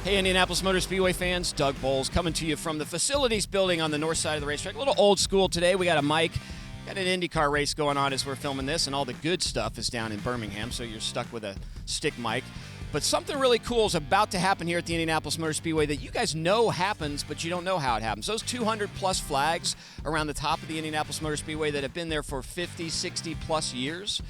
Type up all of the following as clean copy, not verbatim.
Hey, Indianapolis Motor Speedway fans, Doug Bowles coming to you from the facilities building on the north side of the racetrack. A little old school today. We got a mic, got an IndyCar race going on as we're filming this, and all the good stuff is down in Birmingham, so you're stuck with a stick mic. But something really cool is about to happen here at the Indianapolis Motor Speedway that you guys know happens, but you don't know how it happens. Those 200-plus flags around the top of the Indianapolis Motor Speedway that have been there for 50, 60-plus years.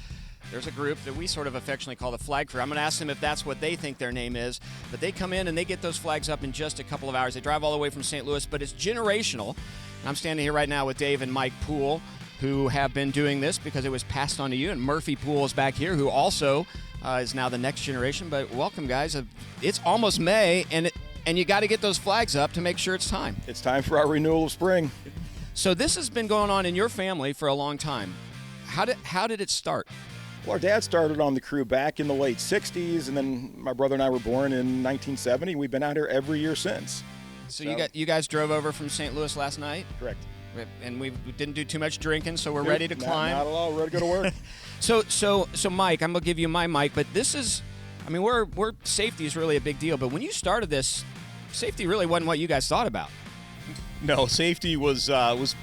There's a group that we sort of affectionately call the flag crew. I'm going to ask them if that's what they think their name is. But they come in and they get those flags up in just a couple of hours. They drive all the way from St. Louis, but it's generational. And I'm standing here right now with Dave and Mike Poole, who have been doing this because it was passed on to you. And Murphy Poole is back here, who also is now the next generation. But welcome, guys. It's almost May, and you got to get those flags up to make sure it's time. It's time for our renewal of spring. So this has been going on in your family for a long time. How did it start? Well, our dad started on the crew back in the late 60s, and then my brother and I were born in 1970. We've been out here every year since. So you guys drove over from St. Louis last night? Correct. And we didn't do too much drinking, so we're ready to climb. Not at all. We're ready to go to work. So Mike, I'm going to give you my mic, but this is, I mean, we're safety is really a big deal, but when you started this, safety really wasn't what you guys thought about. No, safety was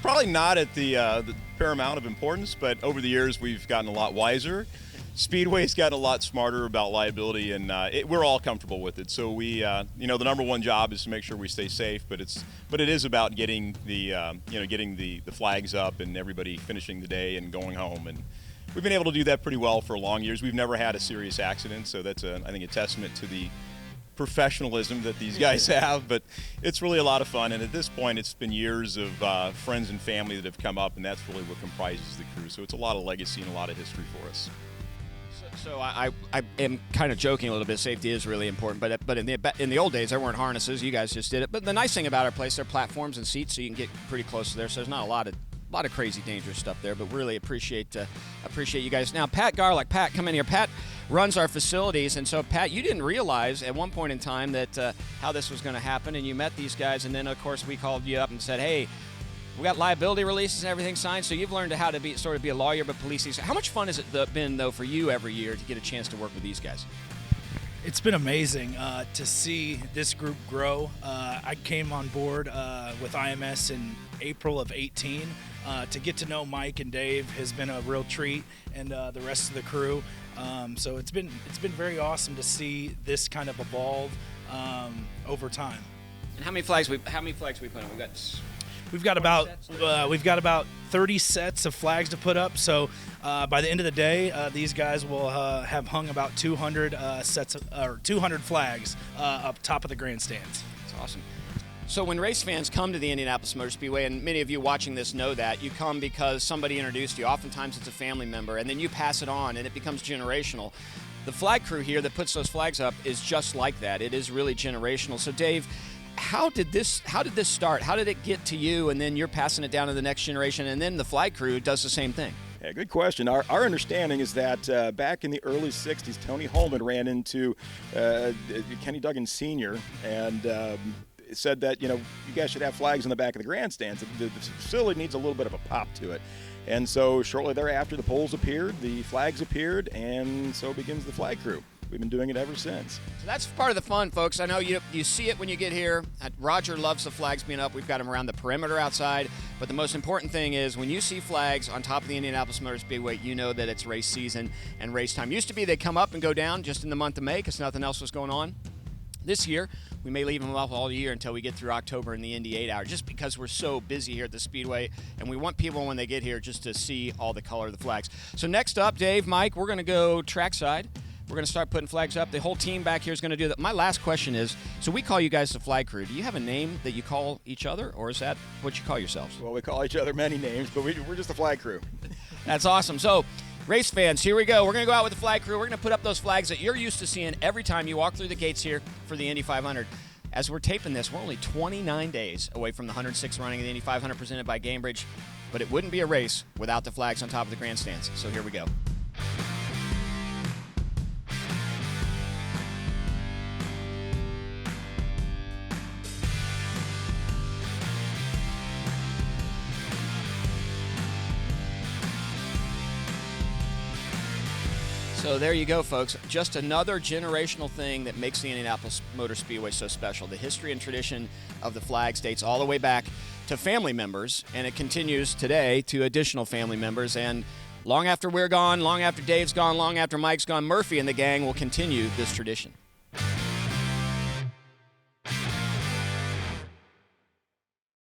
probably not at the paramount of importance, but over the years we've gotten a lot wiser. Speedway's gotten a lot smarter about liability, and we're all comfortable with it. So we, the number one job is to make sure we stay safe, but it is about getting the flags up and everybody finishing the day and going home. And we've been able to do that pretty well for long years. We've never had a serious accident, so that's I think a testament to the professionalism that these guys have, but it's really a lot of fun. And at this point, it's been years of friends and family that have come up, and that's really what comprises the crew. So it's a lot of legacy and a lot of history for us. So I am kind of joking a little bit. Safety is really important, but in the old days there weren't harnesses. You guys just did it. But the nice thing about our place, there are platforms and seats, so you can get pretty close to there. So there's not a lot of crazy dangerous stuff there, but really appreciate you guys. Now, Pat Garlick, Pat, come in here. Pat runs our facilities, and so Pat, you didn't realize at one point in time that how this was going to happen, and you met these guys, and then of course we called you up and said, hey, we got liability releases and everything signed, so you've learned how to be a lawyer but police these. How much fun has it been though for you every year to get a chance to work with these guys? It's been amazing to see this group grow. I came on board with IMS in April of 18. To get to know Mike and Dave has been a real treat, and the rest of the crew. So it's been very awesome to see this kind of evolve over time. And how many flags we put on? We've got about 30 sets of flags to put up. So by the end of the day, these guys will have hung about 200 200 flags up top of the grandstands. That's awesome. So when race fans come to the Indianapolis Motor Speedway, and many of you watching this know that, you come because somebody introduced you. Oftentimes it's a family member, and then you pass it on, and it becomes generational. The flag crew here that puts those flags up is just like that. It is really generational. So Dave, how did this start? How did it get to you, and then you're passing it down to the next generation, and then the flag crew does the same thing? Yeah, good question. Our understanding is that back in the early 60s, Tony Holman ran into Kenny Duggan Sr., and said that, you guys should have flags in the back of the grandstands. The facility needs a little bit of a pop to it. And so shortly thereafter, the poles appeared, the flags appeared, and so begins the flag crew. We've been doing it ever since. So that's part of the fun, folks. I know you see it when you get here. Roger loves the flags being up. We've got them around the perimeter outside. But the most important thing is when you see flags on top of the Indianapolis Motor Speedway, you know that it's race season and race time. Used to be they come up and go down just in the month of May because nothing else was going on. This year, we may leave them up all year until we get through October in the Indy 8-hour, just because we're so busy here at the Speedway, and we want people when they get here just to see all the color of the flags. So next up, Dave, Mike, we're going to go trackside. We're going to start putting flags up. The whole team back here is going to do that. My last question is, so we call you guys the flag crew. Do you have a name that you call each other, or is that what you call yourselves? Well, we call each other many names, but we're just the flag crew. That's awesome. So race fans, here we go. We're going to go out with the flag crew. We're going to put up those flags that you're used to seeing every time you walk through the gates here for the Indy 500. As we're taping this, we're only 29 days away from the 106th running of the Indy 500 presented by Gamebridge, but it wouldn't be a race without the flags on top of the grandstands. So here we go. So there you go, folks. Just another generational thing that makes the Indianapolis Motor Speedway so special. The history and tradition of the flags dates all the way back to family members, and it continues today to additional family members. And long after we're gone, long after Dave's gone, long after Mike's gone, Murphy and the gang will continue this tradition.